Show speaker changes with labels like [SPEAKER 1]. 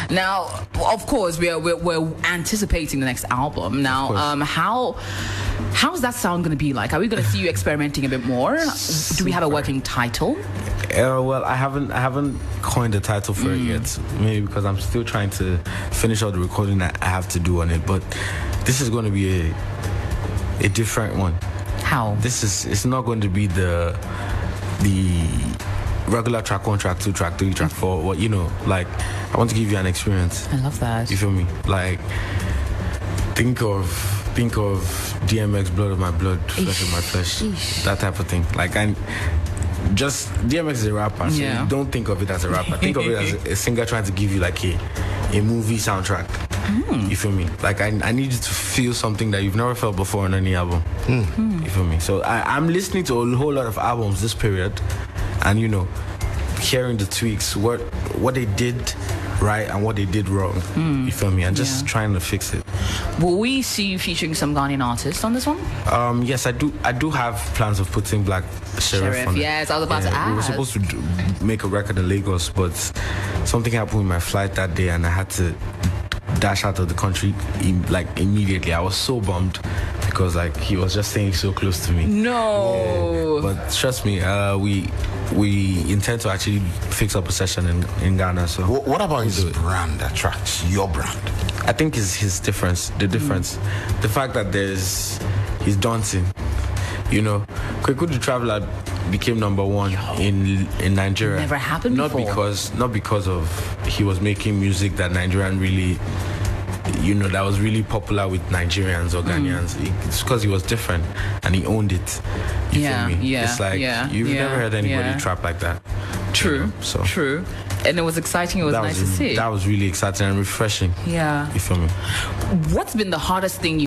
[SPEAKER 1] Now, of course, we're anticipating the next album. Now, how's that sound going to be like? Are we going to see you experimenting a bit more? Do we have a working title?
[SPEAKER 2] Well, I haven't coined a title for it yet. Maybe because I'm still trying to finish all the recording that I have to do on it. But this is going to be a different one.
[SPEAKER 1] How?
[SPEAKER 2] It's not going to be the regular track 1, track 2, track 3, track 4. What like I want to give you an experience.
[SPEAKER 1] I love that.
[SPEAKER 2] You feel me? Like think of DMX, blood of my blood, flesh of my flesh, that type of thing. Like just DMX is a rapper, so you don't think of it as a rapper. Think of it as a singer trying to give you like a movie soundtrack. You feel me? Like I need you to feel something that you've never felt before on any album. You feel me? So I'm listening to a whole lot of albums this period, and hearing the tweaks, what they did right and what they did wrong. You feel me? And just trying to fix it.
[SPEAKER 1] Will we see you featuring some Ghanaian artists on this one?
[SPEAKER 2] Yes, I do have plans of putting Black Sherif on it.
[SPEAKER 1] Yes, I was about to ask.
[SPEAKER 2] We were supposed to make a record in Lagos, but something happened with my flight that day, and I had to dash out of the country immediately. I was so bummed because he was just staying so close to me.
[SPEAKER 1] No.
[SPEAKER 2] Yeah. But trust me, we intend to actually fix up a session in Ghana. So
[SPEAKER 3] what about his brand attracts your brand?
[SPEAKER 2] I think is his difference. The difference, the fact that he's dancing. Kweku the Traveler became #1 in Nigeria.
[SPEAKER 1] Never happened before.
[SPEAKER 2] Not because of he was making music that Nigerian really, that was really popular with Nigerians or Ghanaians. It's because he was different and he owned it. You feel me?
[SPEAKER 1] Yeah.
[SPEAKER 2] It's like you've never heard anybody trap like that.
[SPEAKER 1] True. True. And it was exciting. It was nice to see.
[SPEAKER 2] That was really exciting and refreshing.
[SPEAKER 1] Yeah.
[SPEAKER 2] You feel me?
[SPEAKER 1] What's been the hardest thing